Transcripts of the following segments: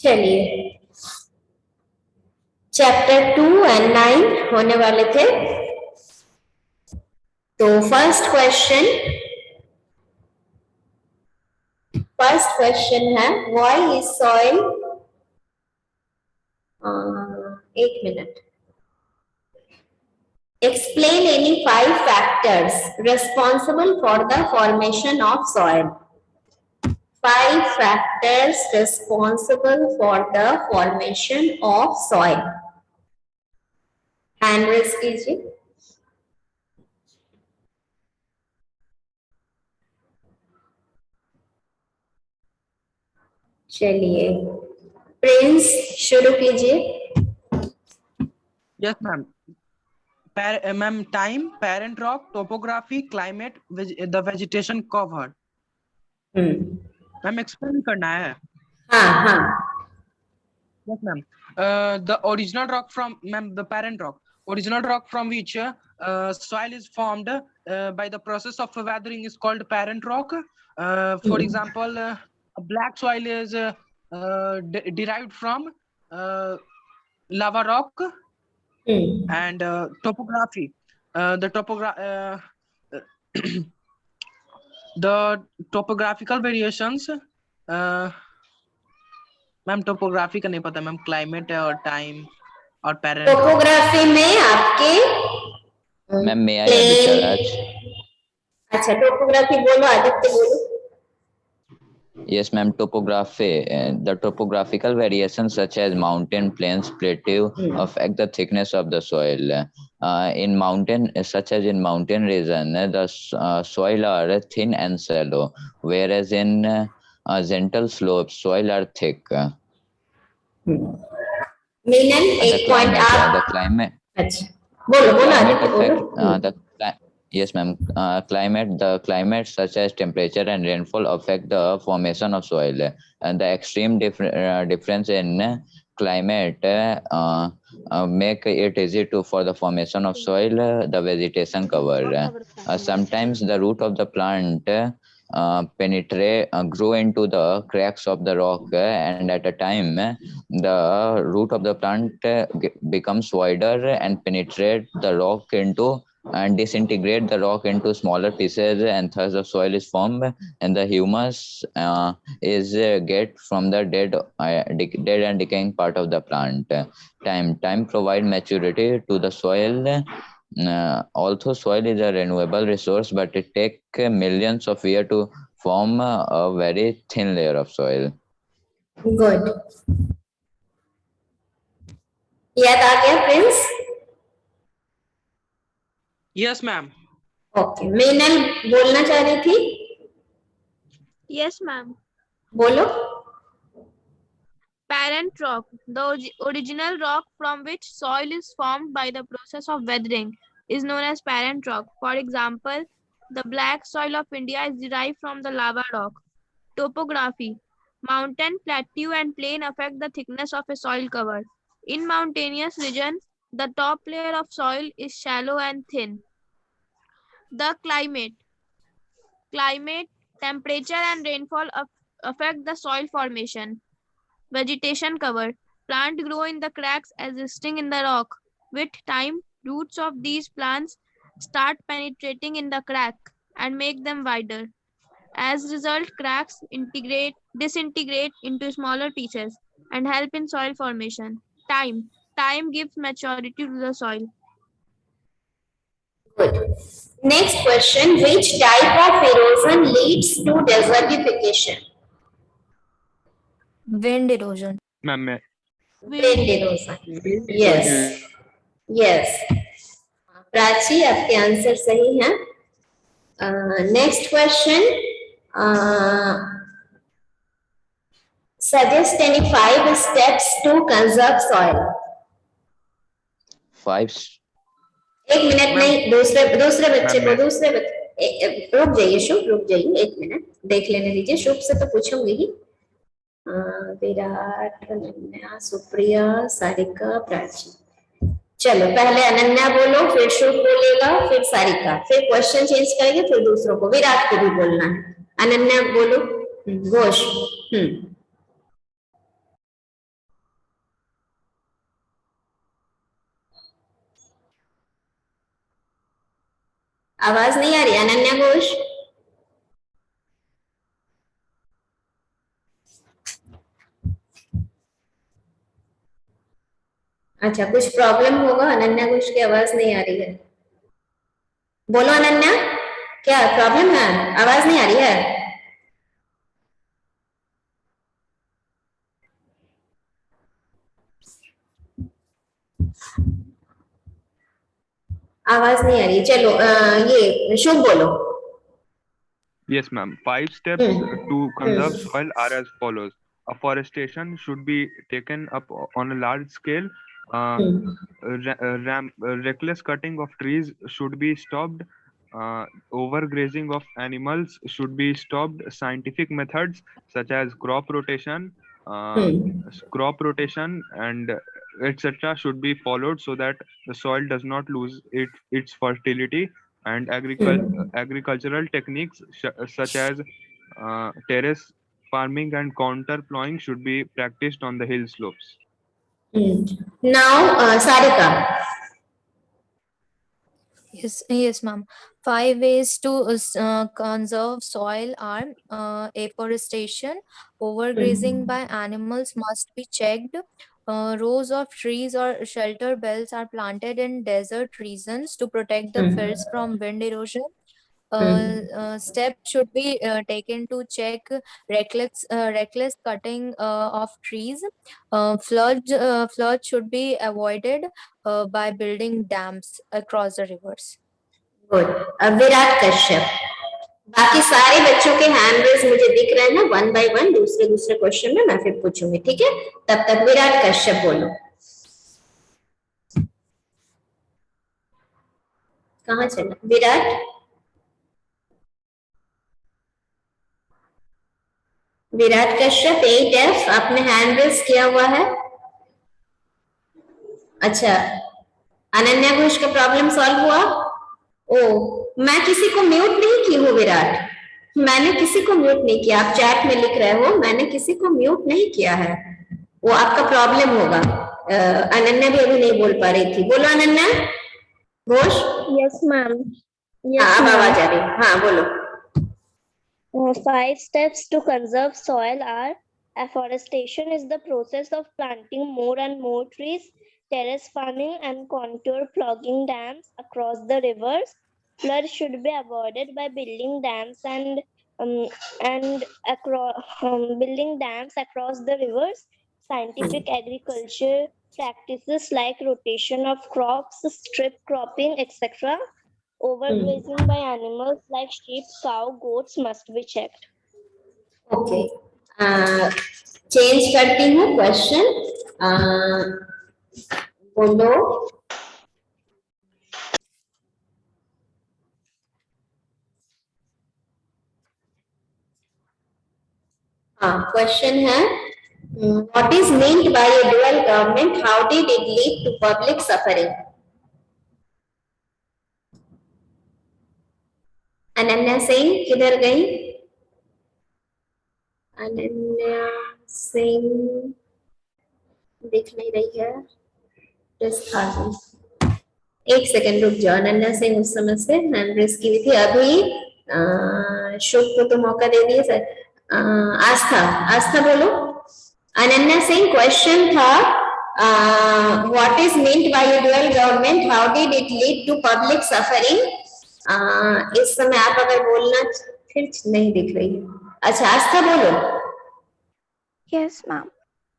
चलिए चैप्टर 2 और 9 होने वाले थे। तो फर्स्ट क्वेश्चन है व्हाई इज सॉइल, एक minute, explain any 5 factors responsible for the formation of soil. 5 factors responsible for the formation of soil. Hand raise कीजिए। चलिए प्रिंस शुरू कीजिए। Yes, ma'am. Ma'am, time, parent rock, topography, climate, the vegetation covered. Ma'am, explain करना है। हाँ। Yes, ma'am. The original rock from, ma'am, the parent rock. Original rock from which soil is formed by the process of weathering is called parent rock. For example, a black soil is derived from lava rock. And topography. The topographical variations. Ma'am topography का नहीं पता ma'am, climate है और time और parent. Topography में आपके ma'am में आया। अच्छा टोपोग्राफी बोलो, आदित्य बोलो। Yes, ma'am. Topography. The topographical variations such as mountain, plains, plateau affect the thickness of the soil. In mountain, such as in mountain region, the soil are thin and shallow, whereas in gentle slopes, soil are thick. मीनन एक point आप the climate. अच्छा बोलो आदित्य बोलो। Yes, ma'am. The climate such as temperature and rainfall affect the formation of soil, and the extreme difference in climate make it easy for the formation of soil, the vegetation cover. Sometimes the root of the plant grow into the cracks of the rock, and at a time the root of the plant becomes wider and penetrate the rock into and disintegrate the rock into smaller pieces, and thus the soil is formed, and the humus is get from the dead and decaying part of the plant. Time provide maturity to the soil. Although soil is a renewable resource, but it takes millions of years to form a very thin layer of soil. Good. याद आ गया Prince? Yes, ma'am. Okay, Meenal बोलना चाह रही थी? Yes, ma'am. बोलो। Parent rock, the original rock from which soil is formed by the process of weathering, is known as parent rock. For example, the black soil of India is derived from the lava rock. Topography, mountain, plateau, and plain affect the thickness of a soil cover. In mountainous regions, the top layer of soil is shallow and thin. The climate, temperature, and rainfall affect the soil formation. Vegetation cover. Plants grow in the cracks existing in the rock. With time, roots of these plants start penetrating in the crack and make them wider. As a result, cracks disintegrate into smaller pieces and help in soil formation. Time gives maturity to the soil. Good. Next question, which type of erosion leads to desertification? Wind erosion. Ma'am. Wind erosion. Yes. Prachi आपके answer सही है। Next question, suggest any 5 steps to conserve soil. 5. एक minute नहीं, दूसरे बच्चे को रुक जाइए शुभ, रुक जाइए एक मिनट, देख लेने दीजिए। शुभ से तो पूछूंगी ही। विराट, अनन्या, सुप्रिया, सारिका, प्राची। चलो पहले अनन्या बोलो, फिर शुभ बोलेगा, फिर सारिका, फिर क्वेश्चन चेंज करेंगे, फिर दूसरों को, विराट को भी बोलना है। अनन्या बोलो। घोष। आवाज नहीं आ रही अनन्या घोष? अच्छा, कुछ प्रॉब्लम होगा, अनन्या घोष की आवाज नहीं आ रही है। बोलो अनन्या, क्या प्रॉब्लम है? आवाज नहीं आ रही है? आवाज नहीं आ रही, चलो ये शुभ बोलो। Yes, ma'am. 5 steps to conserve soil are as follows. Afforestation should be taken up on a large scale. Reckless cutting of trees should be stopped. Overgrazing of animals should be stopped. Scientific methods such as crop rotation, and etc. should be followed so that the soil does not lose its fertility. And agricultural techniques such as terrace farming and counter plowing should be practiced on the hill slopes. Now, Sarika. Yes, ma'am. 5 ways to conserve soil are afforestation. Overgrazing by animals must be checked. Rows of trees or shelter belts are planted in desert regions to protect the fields from wind erosion. Steps should be taken to check reckless cutting of trees. Flood should be avoided by building dams across the rivers. Good. अब विराट कश्यप। बाकी सारे बच्चों के hand raise मुझे दिख रहे हैं ना, 1 by 1 दूसरे दूसरे क्वेश्चन में मैं फिर पूछूंगी, ठीक है? तब तक विराट कश्यप बोलो। कहाँ चला विराट? विराट कश्यप 8F, आपने हैंड रेज किया हुआ है? अच्छा, अनन्या घोष का प्रॉब्लम सॉल्व हुआ? ओ, मैं किसी को म्यूट नहीं की हूँ विराट, मैंने किसी को म्यूट नहीं किया। आप चैट में लिख रहे हो, मैंने किसी को म्यूट नहीं किया है, वो आपका प्रॉब्लम होगा। अनन्या भी अभी नहीं बोल पा रही थी, बोलो अनन्या घोष। Yes ma'am. हाँ, अब आवाज आ रही, हाँ बोलो। 5 steps to conserve soil are: afforestation is the process of planting more and more trees. Terrace farming and contour plugging dams across the rivers. Flood should be avoided by building dams building dams across the rivers. Scientific agriculture practices like rotation of crops, strip cropping, etc. Overgrazing by animals like sheep, cow, goats must be checked. Okay, change करती हूँ question. बोलो। हाँ, question है, what is meant by a dual government, how did it lead to public suffering? Ananya Singh किधर गई? अनन्या सिंह दिख नहीं रही है। एक सेकंड रुक जाओ, अनन्या सिंह उस समय से हैंड रेज की हुई थी, अभी शुभ को तो मौका दे दिए सर। आस्था बोलो। अनन्या सिंह, क्वेश्चन था what is meant by dual government, how did it lead to public suffering? इस समय आप अगर बोलना, फिर नहीं दिख रही है। अच्छा, आस्था बोलो। Yes, ma'am.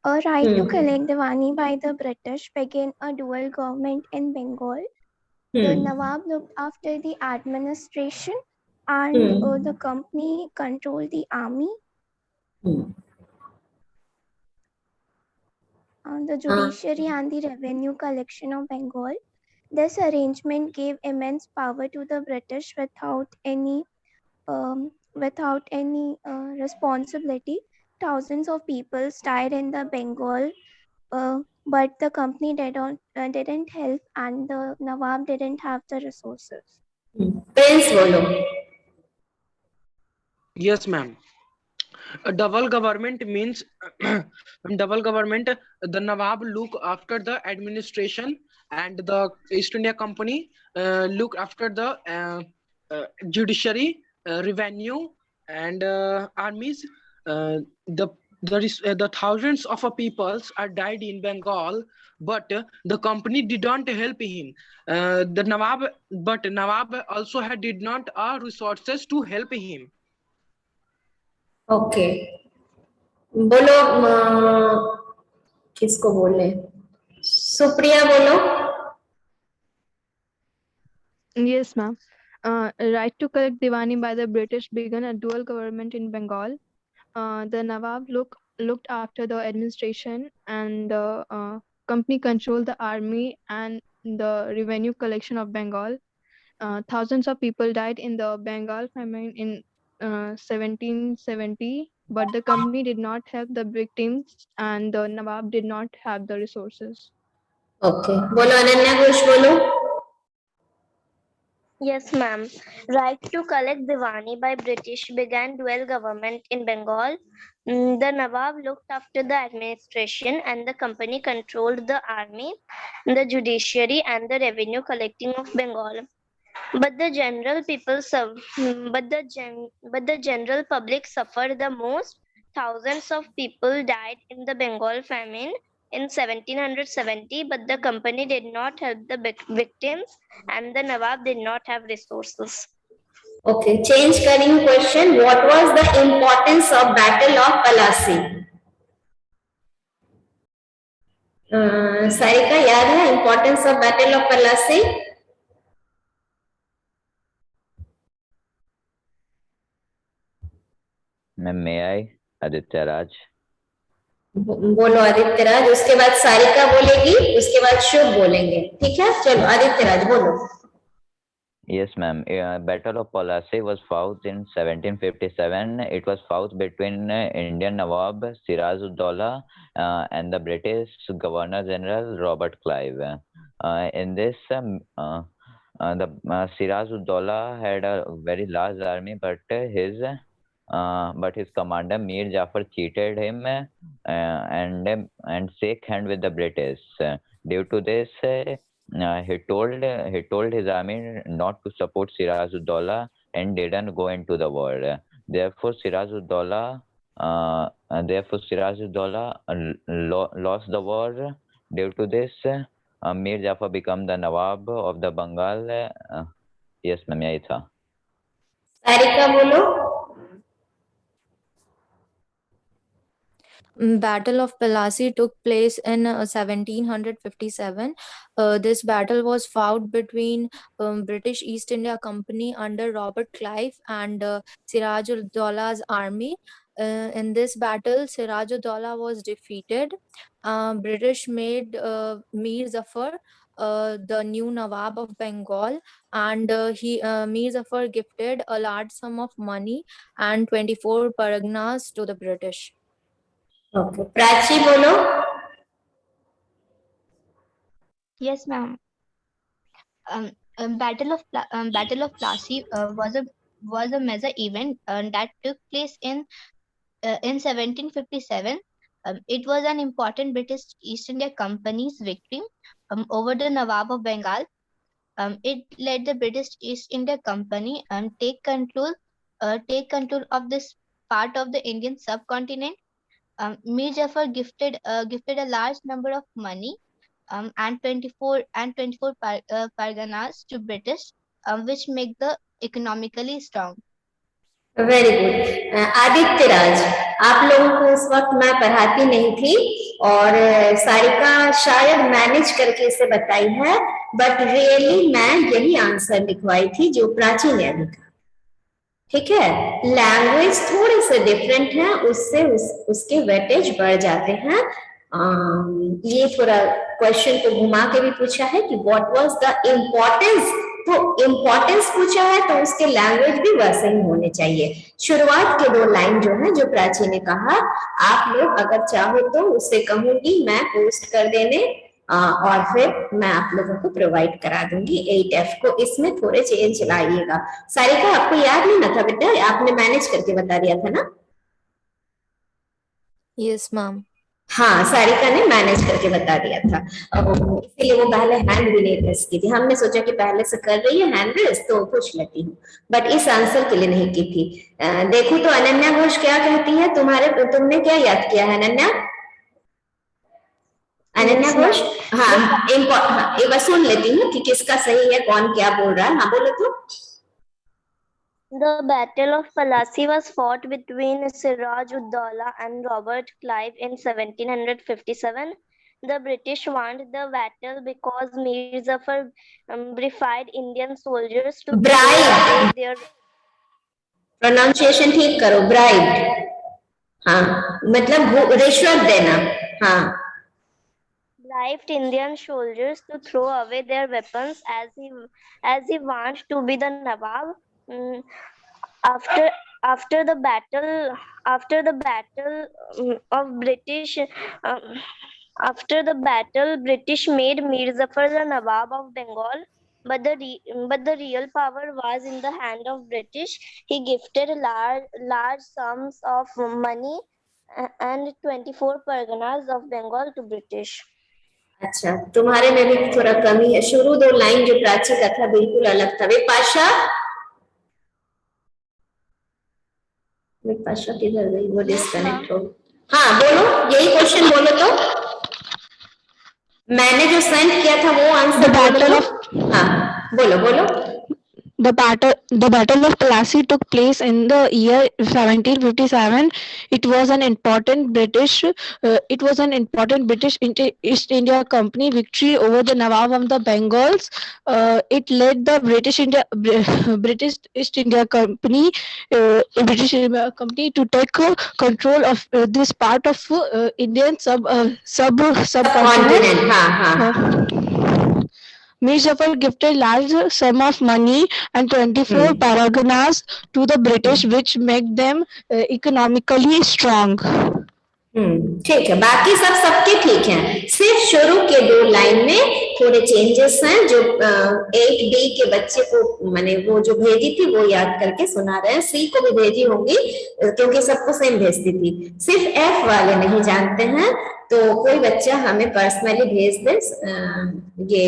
A right to collect Diwani by the British began a dual government in Bengal. The Nawab looked after the administration and the company controlled the army. The judiciary and the revenue collection of Bengal. This arrangement gave immense power to the British without any responsibility. Thousands of people died in the Bengal, but the company didn't help, and the Nawab didn't have the resources. Prince बोलो। Yes, ma'am. A double government means double government. The Nawab look after the administration, and the East India Company look after the judiciary, revenue, and armies. The thousands of peoples are died in Bengal, but the company did not help him. The Nawab, but Nawab also did not resources to help him. Okay, बोलो किसको बोले? सुप्रिया बोलो. Yes, ma'am. Right to collect Diwani by the British began a dual government in Bengal. The Nawab looked after the administration, and the company controlled the army and the revenue collection of Bengal. Thousands of people died in the Bengal famine in 1770, but the company did not help the victims, and the Nawab did not have the resources. Okay, बोलो अनन्या घोष बोलो. Yes, ma'am. Right to collect Diwani by British began dual government in Bengal. The Nawab looked after the administration and the company controlled the army, the judiciary and the revenue collecting of Bengal. But the general public suffered the most. Thousands of people died in the Bengal famine in 1770, but the company did not help the victims and the Nawab did not have resources. Okay, change करेंगे question. What was the importance of Battle of Plassey? Sarika याद है importance of Battle of Plassey? May I? Aditya Raj. बोलो आदित्य राज, उसके बाद सारिका बोलेगी, उसके बाद शुभ बोलेंगे. ठीक है, चलो आदित्य राज बोलो. Yes, ma'am. Battle of Plassey was fought in 1757. It was fought between Indian Nawab Siraj-ud-Daulah and the British Governor General Robert Clive. In this, Siraj-ud-Daulah had a very large army, but his commander Mir Jafar cheated him and shook hand with the British. Due to this, he told his army not to support Siraj-ud-Daulah and didn't go into the war. Therefore, Siraj-ud-Daulah lost the war. Due to this, Mir Jafar became the Nawab of the Bengal. Yes, ma'am, यही था. सारिका बोलो. Battle of Plassey took place in 1757. This battle was fought between British East India Company under Robert Clive and Siraj-ud-Daulah's army. In this battle, Siraj-ud-Daulah was defeated. British made Mir Zafar the new Nawab of Bengal, and Mir Zafar gifted a large sum of money and 24 paraganas to the British. Okay, Prachi बोलो. Yes, ma'am. Battle of Plassey was a major event that took place in 1757. It was an important British East India Company's victory over the Nawab of Bengal. It led the British East India Company take control of this part of the Indian subcontinent. Mir Jafar gifted a large number of money and 24 parganas to British, which make the economically strong. Very good. Aditya Raj, आप लोगों को उस वक्त मैं पढ़ाती नहीं थी और सारिका शायद मैनेज करके इसे बताई है, बट रियली मैं यही आंसर लिखवाई थी जो प्राची ने लिखा. ठीक है, लैंग्वेज थोड़े से डिफरेंट है, उससे उसके वेटेज बढ़ जाते हैं. ये थोड़ा क्वेश्चन को घुमा के भी पूछा है कि व्हाट वाज द इम्पोर्टेंस, तो इम्पोर्टेंस पूछा है तो उसके लैंग्वेज भी वैसे ही होने चाहिए. शुरुआत के 2 लाइन जो है, जो प्राची ने कहा, आप लोग अगर चाहो तो उससे कहूंगी मैं पोस्ट कर देने और फिर मैं आप लोगों को प्रोवाइड करा दूंगी 8F को. इसमें थोड़े चेंज लाइएगा. सारिका, आपको याद नहीं ना था बेटा, आपने मैनेज करके बता दिया था ना? Yes, ma'am. हाँ, सारिका ने मैनेज करके बता दिया था, इसीलिए वो पहले हैंड भी नहीं रेस की थी। हमने सोचा कि पहले से कर रही है हैंड रेस तो पूछ लेती हूँ, बट इस आंसर के लिए नहीं की थी। देखो तो अनन्या घोष क्या कहती है, तुमने क्या याद किया है अनन्या? Ananya Yes, Ghosh, ma'am. हाँ, एक बार सुन लेती हूँ कि किसका सही है, कौन क्या बोल रहा है। हाँ बोलो तो। The Battle of Plassey was fought between Siraj ud-Daulah and Robert Clive in 1757. The British won the battle because Mir Zafar briefed Indian soldiers to throw away bride, their pronunciation ठीक करो, ब्राइड, हाँ मतलब रिश्वत देना, हाँ। bribed Indian soldiers to throw away their weapons as he wanted to be the Nawab. Mm, after after the battle of British after the battle, British made Mir Zafar the Nawab of Bengal. But the real power was in the hand of British. He gifted large sums of money and 24 parganas of Bengal to British. अच्छा, तुम्हारे में भी थोड़ा कमी है। शुरू 2 line जो प्राची का था बिल्कुल अलग था। विपाशा, विपाशा किधर गई? वो डिस्कनेक्ट हो। हाँ बोलो, यही क्वेश्चन बोलो तो। मैंने जो सेंड किया था वो आंसर बोलो तो। हाँ बोलो बोलो। The Battle of Plassey took place in the year 1757. It was an important British East India Company victory over the Nawab of the Bengals. It led the British East India Company to take control of this part of Indian subcontinent. हाँ। Mir Jafar gifted large sum of money and 24 paraganas to the British, which made them economically strong. ठीक है, बाकी सबके ठीक हैं, सिर्फ शुरू के 2 लाइन में थोड़े चेंजेस हैं जो 8B के बच्चे को मैंने वो जो भेजी थी वो याद करके सुना रहे हैं। C को भी भेजी होंगी क्योंकि सबको सेम भेजती थी, सिर्फ F वाले नहीं जानते हैं, तो कोई बच्चा हमें पर्सनली भेज दे ये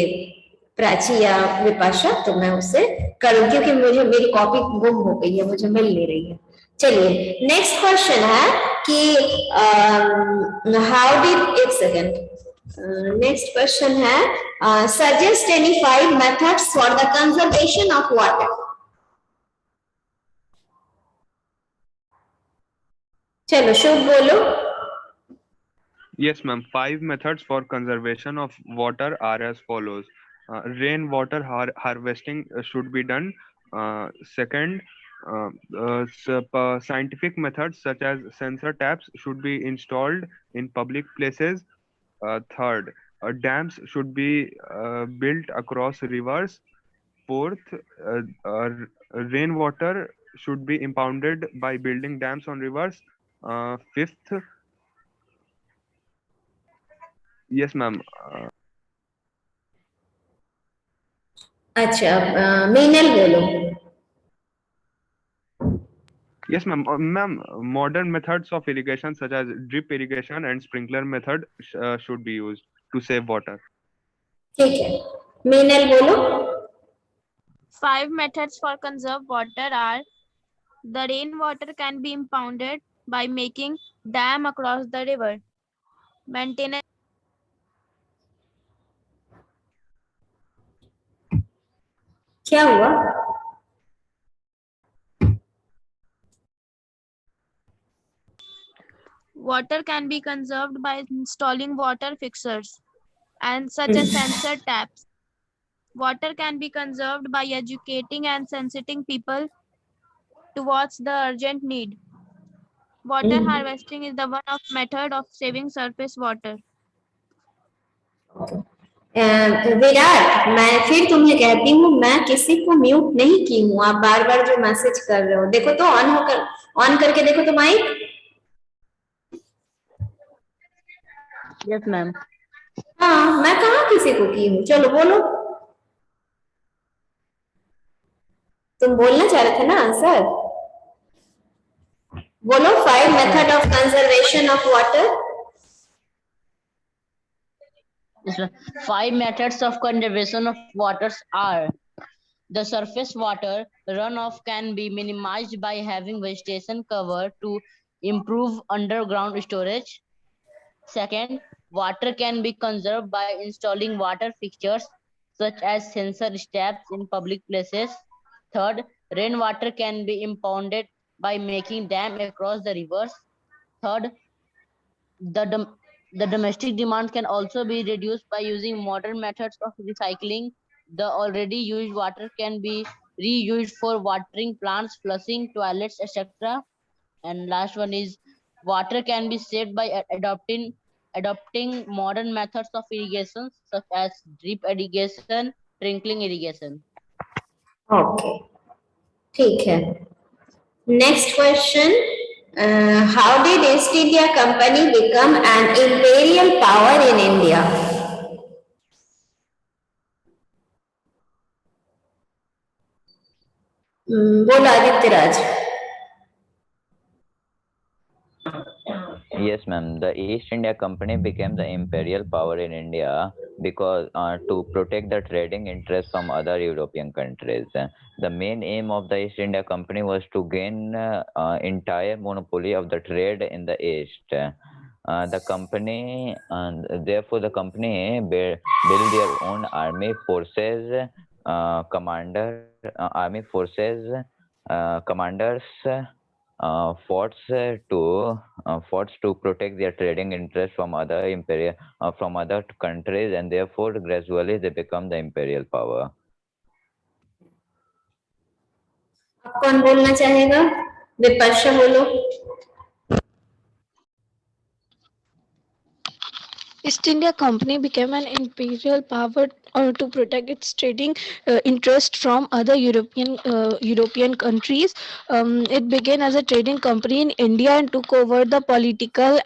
प्राची या विपाशा, तो मैं उससे करूँ क्योंकि मेरी कॉपी गुम हो गई है, मुझे मिल नहीं रही है। चलिए नेक्स्ट क्वेश्चन है कि हाउ डिड, एक सेकेंड, नेक्स्ट क्वेश्चन है suggest any 5 methods for the conservation of water. चलो शुभ बोलो। Yes, ma'am. 5 methods for conservation of water are as follows. Rainwater harvesting should be done. Second, scientific methods such as sensor taps should be installed in public places. Third, dams should be built across rivers. Fourth, rainwater should be impounded by building dams on rivers. Fifth, yes, ma'am. अच्छा, मीनल बोलो। Yes, ma'am. Ma'am, modern methods of irrigation such as drip irrigation and sprinkler method should be used to save water. ठीक है, मीनल बोलो। 5 methods for conserve water are: the rainwater can be impounded by making dam across the river. Maintenance क्या हुआ? water can be conserved by installing water fixers and such as sensor taps. Water can be conserved by educating and sensitizing people towards the urgent need. Water harvesting is the one of method of saving surface water. Virat, मैं फिर तुम्हें कहती हूँ, मैं किसी को mute नहीं की हूँ, आप बार बार जो मैसेज कर रहे हो, देखो तो ऑन करके देखो तो माइक। Yes, ma'am. हाँ, मैं कहाँ किसी को की हूँ, चलो बोलो। तुम बोलना चाह रहे थे ना आंसर, बोलो। 5 method of conservation of water. Five methods of conservation of waters are: the surface water runoff can be minimized by having vegetation cover to improve underground storage. Second, water can be conserved by installing water fixtures such as sensor steps in public places. Third, rainwater can be impounded by making dam across the rivers. Third, the, the domestic demand can also be reduced by using modern methods of recycling. The already used water can be reused for watering plants, flushing toilets, etc. And last one is water can be saved by adopting modern methods of irrigation such as drip irrigation, sprinkling irrigation. Okay, ठीक है. Next question. How did East India Company become an imperial power in India? बोलो Aditya Raj. Yes, ma'am. The East India Company became the imperial power in India because to protect the trading interests from other European countries. The main aim of the East India Company was to gain entire monopoly of the trade in the East. The company, and therefore, the company built their own army forces, commanders. Forts to protect their trading interests from from other countries, and therefore gradually they become the imperial power. अब कौन बोलना चाहेगा? विपक्षा बोलो. East India Company became an imperial power to protect its trading interest from other European countries. It began as a trading company in India and took over the political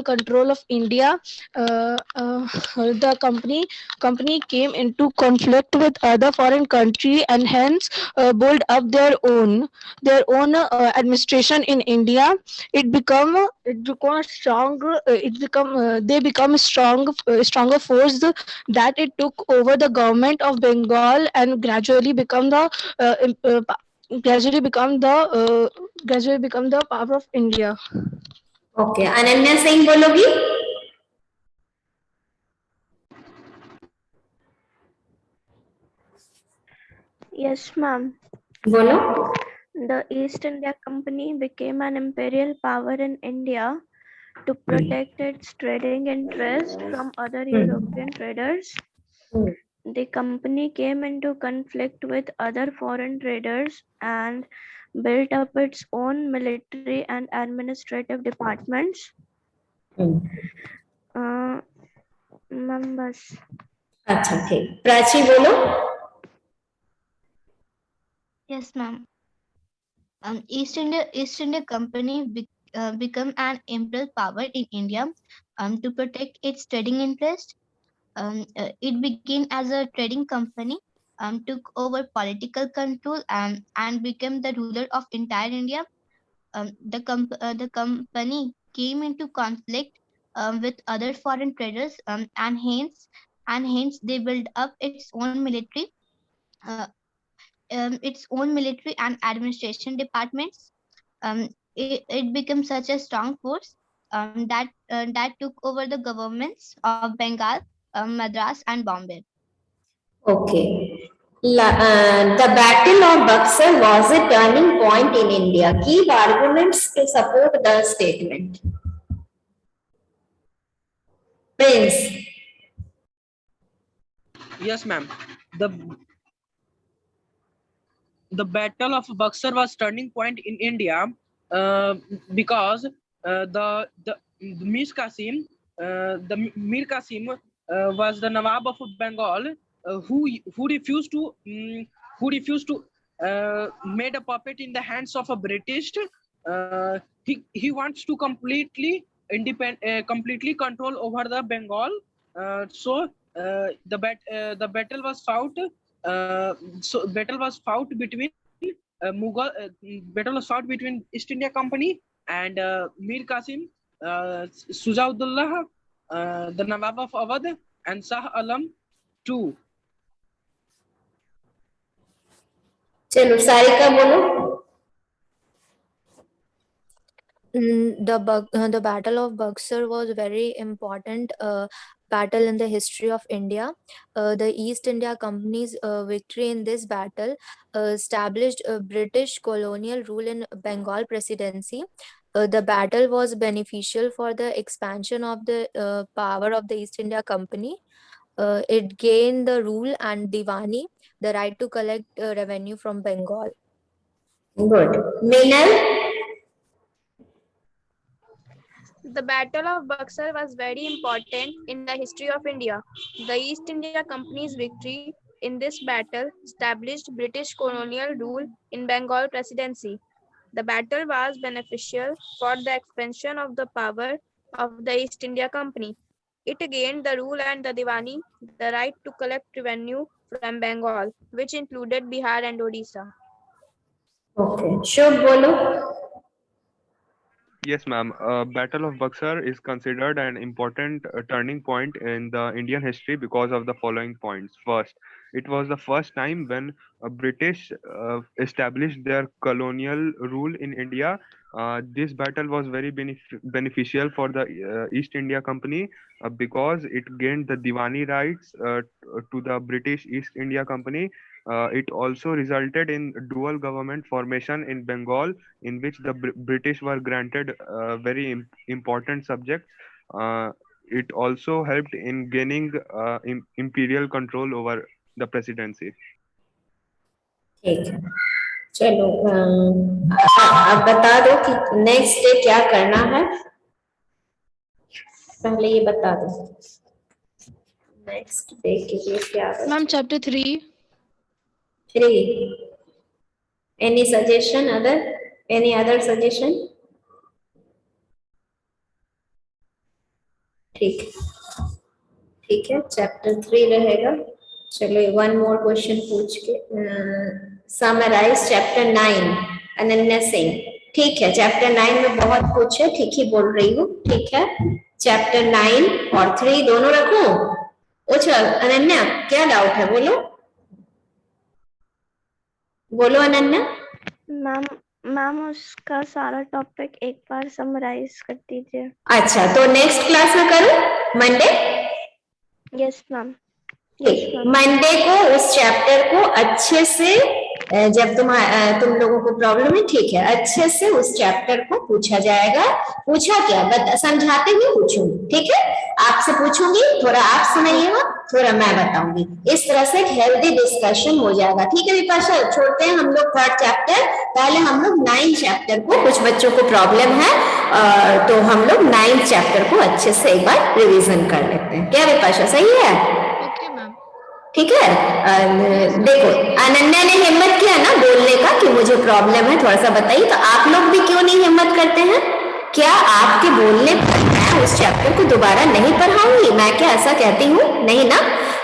control of India. The company came into conflict with other foreign country and hence built up their own administration in India. It become a strong they become a stronger force that it took over the government of Bengal and gradually become the power of India. Okay, Ananya Singh बोलोगी? Yes, ma'am. बोलो. The East India Company became an imperial power in India to protect its trading interests from other European traders. The company came into conflict with other foreign traders and built up its own military and administrative departments. Members. अच्छा ठीक. प्राची बोलो. Yes, ma'am. East India Company become an imperial power in India to protect its trading interest. It began as a trading company, took over political control, and became the ruler of entire India. The company came into conflict with other foreign traders, and hence they built up uh, its own military and administration departments. It became such a strong force that took over the governments of Bengal, Madras, and Bombay. Okay. The Battle of Buxar was a turning point in India. Give arguments to support the statement. Prince. Yes, ma'am. The Battle of Buxar was turning point in India because the Mir Qasim was the Nawab of Bengal who refused to made a puppet in the hands of a British. He wants to completely control over the Bengal. So the battle was fought. Battle was fought between East India Company and Mir Qasim, Sujaudullah, the Nawab of Awadh and Shah Alam II. चलो सारिका बोलो. The Battle of Buxar was a very important battle in the history of India. The East India Company's victory in this battle established a British colonial rule in Bengal Presidency. The battle was beneficial for the expansion of the power of the East India Company. It gained the rule and Diwani, the right to collect revenue from Bengal. Good. Meenal. The Battle of Buxar was very important in the history of India. The East India Company's victory in this battle established British colonial rule in Bengal Presidency. The battle was beneficial for the expansion of the power of the East India Company. It gained the rule and the Diwani, the right to collect revenue from Bengal, which included Bihar and Odisha. Okay. Shubh बोलो. Yes, ma'am. Battle of Buxar is considered an important turning point in the Indian history because of the following points. First, it was the first time when British established their colonial rule in India. This battle was very beneficial for the East India Company because it gained the Diwani rights to the British East India Company. It also resulted in dual government formation in Bengal, in which the British were granted very important subjects. It also helped in gaining imperial control over the presidency. ठीक है. चलो आप बता दो कि next day क्या करना है. पहले ये बता दो. नेक्स्ट डे के लिए क्या है? Ma'am, chapter 3. 3. Any suggestion? Any other suggestion? ठीक है. चैप्टर 3 रहेगा. चलो 1 more question पूछ के समराइज चैप्टर 9. अनन्या सिंह. ठीक है. चैप्टर 9 में बहुत कुछ है. ठीक ही बोल रही हूँ. ठीक है. चैप्टर 9 और 3 दोनों रखूं? अच्छा अनन्या क्या डाउट है? बोलो अनन्या. मैम उसका सारा टॉपिक एक बार समराइज कर दीजिए. अच्छा तो नेक्स्ट क्लास में करूं? मंडे? Yes ma'am. मंडे को उस चैप्टर को अच्छे से जब तुम लोगों को प्रॉब्लम है. ठीक है. अच्छे से उस चैप्टर को पूछा जाएगा. पूछा क्या समझाते हुए पूछूंगी. ठीक है. आपसे पूछूंगी, थोड़ा आप सुनाइएगा, थोड़ा मैं बताऊंगी. इस तरह से एक हेल्दी डिस्कशन हो जाएगा. ठीक है विपाशा. छोड़ते हैं हम लोग 3rd चैप्टर. पहले हम लोग 9th चैप्टर को, कुछ बच्चों को प्रॉब्लम है तो हम लोग 9th चैप्टर को अच्छे से एक बार रिविजन कर लेते हैं. क्या विपाशा सही है? ठीक है. देखो अनन्या ने हिम्मत किया ना बोलने का कि मुझे प्रॉब्लम है, थोड़ा सा बताइए. तो आप लोग भी क्यों नहीं हिम्मत करते हैं? क्या आपके बोलने पर मैं उस चैप्टर को दोबारा नहीं पढ़ाऊंगी? मैं क्या ऐसा कहती हूँ? नहीं ना.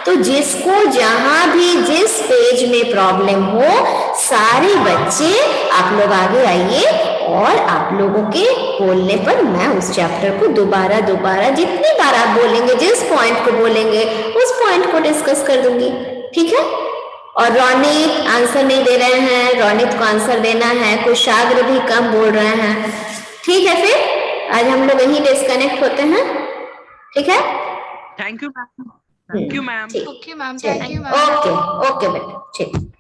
तो जिसको जहां भी जिस पेज में प्रॉब्लम हो, सारे बच्चे आप लोग आगे आइए और आप लोगों के बोलने पर मैं उस चैप्टर को दोबारा जितनी बार आप बोलेंगे, जिस पॉइंट को बोलेंगे उस पॉइंट को डिस्कस कर दूंगी. ठीक है. और रोनित आंसर नहीं दे रहे हैं. रोनित को आंसर देना है. कुशाग्र भी कम बोल रहे हैं. ठीक है. फिर आज हम लोग यहीं डिस्कनेक्ट होते हैं. ठीक है. Thank you ma'am. Thank you ma'am. Okay बेटा. ठीक.